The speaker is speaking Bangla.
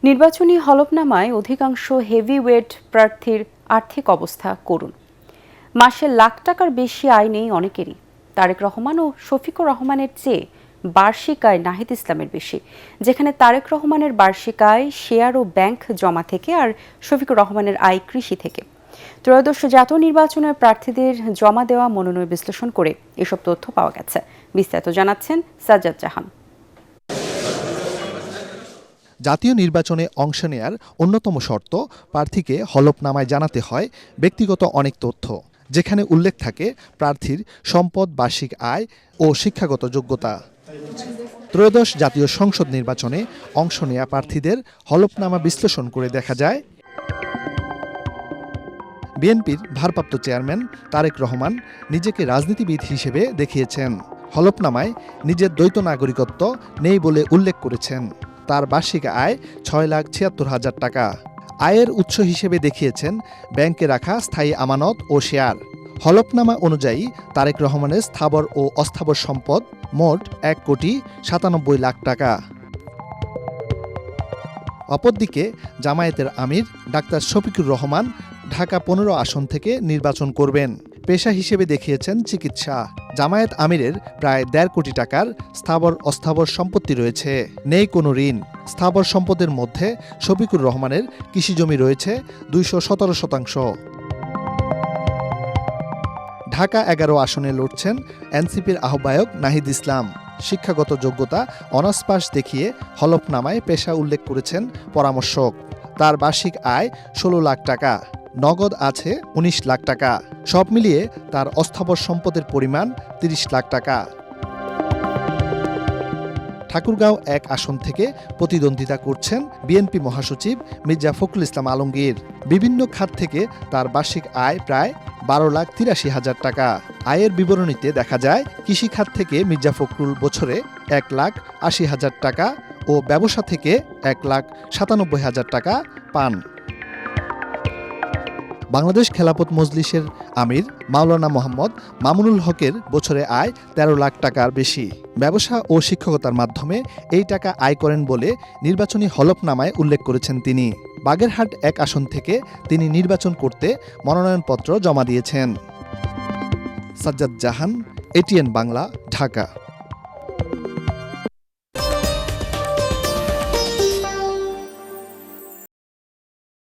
নির্বাচনী হলফনামায় অধিকাংশ হেভিওয়েট প্রার্থীর আর্থিক অবস্থা করুণ। মাসে লাখ টাকার বেশি আয় নেই অনেকেরই। তারেক রহমান ও শফিকুর রহমানের চেয়ে বার্ষিক আয় নাহিদ ইসলামের বেশি, যেখানে তারেক রহমানের বার্ষিক আয় শেয়ার ও ব্যাংক জমা থেকে আর শফিকুর রহমানের আয় কৃষি থেকে। ত্রয়োদশ জাতীয় নির্বাচনের প্রার্থীদের জমা দেওয়া মনোনয়ন বিশ্লেষণ করে এসব তথ্য পাওয়া গেছে। বিস্তারিত জানাচ্ছেন সাজ্জাদ জাহান। জাতীয় নির্বাচনে অংশ নেয়ার অন্যতম শর্ত প্রার্থীকে হলফনামায় জানাতে হয় ব্যক্তিগত অনেক তথ্য, যেখানে উল্লেখ থাকে প্রার্থীর সম্পদ, বার্ষিক আয় ও শিক্ষাগত যোগ্যতা। ত্রয়োদশ জাতীয় সংসদ নির্বাচনে অংশ নেয়া প্রার্থীদের হলফনামা বিশ্লেষণ করে দেখা যায়, বিএনপির ভারপ্রাপ্ত চেয়ারম্যান তারেক রহমান নিজেকে রাজনীতিবিদ হিসেবে দেখিয়েছেন। হলফনামায় নিজের দ্বৈত নাগরিকত্ব নেই বলে উল্লেখ করেছেন। তার বার্ষিক আয় 6,76,000 টাকা। আয়ের উৎস হিসেবে দেখিয়েছেন ব্যাংকে রাখা স্থায়ী আমানত ও শেয়ার। হলফনামা অনুযায়ী তারেক রহমানের স্থাবর ও অস্থাবর সম্পদ মোট 1,97,00,000 টাকা। অপরদিকে জামায়াতের আমির ডাক্তার শফিকুর রহমান ঢাকা 15 আসন থেকে নির্বাচন করবেন। পেশা হিসেবে দেখিয়েছেন চিকিৎসা। জামায়াত আমিরের প্রায় 1.5 কোটি টাকার স্থাবর অস্থাবর সম্পত্তি রয়েছে, নেই কোনো ঋণ। স্থাবর সম্পদের মধ্যে শফিকুর রহমানের কৃষিজমি রয়েছে 217%। ঢাকা 11 আসনে লড়ছেন এনসিপির আহ্বায়ক নাহিদ ইসলাম। শিক্ষাগত যোগ্যতা অনার্স পাস দেখিয়ে হলফনামায় পেশা উল্লেখ করেছেন পরামর্শক। তার বার্ষিক আয় 16 লাখ টাকা, নগদ আছে 19 লাখ টাকা। সব মিলিয়ে তার অস্থাবর সম্পদের পরিমাণ 30 লাখ টাকা। ঠাকুরগাঁও 1 আসন থেকে প্রতিদ্বন্দ্বিতা করছেন বিএনপি মহাসচিব মির্জা ফখরুল ইসলাম আলমগীর। বিভিন্ন খাত থেকে তার বার্ষিক আয় প্রায় 12,83,000 টাকা। আয়ের বিবরণীতে দেখা যায় কৃষি খাত থেকে মির্জা ফখরুল বছরে 1,80,000 টাকা ও ব্যবসা থেকে 1,97,000 টাকা পান। বাংলাদেশ খেলাফত মজলিসের আমির মাওলানা মোহাম্মদ মামুনুল হকের বছরে আয় 13 লাখ টাকার বেশি। ব্যবসা ও শিক্ষকতার মাধ্যমে এই টাকা আয় করেন বলে নির্বাচনী হলফনামায় উল্লেখ করেছেন তিনি। বাগেরহাট 1 আসন থেকে তিনি নির্বাচন করতে মনোনয়নপত্র জমা দিয়েছেন। সাজ্জাদ জাহান, এটিএন বাংলা, ঢাকা।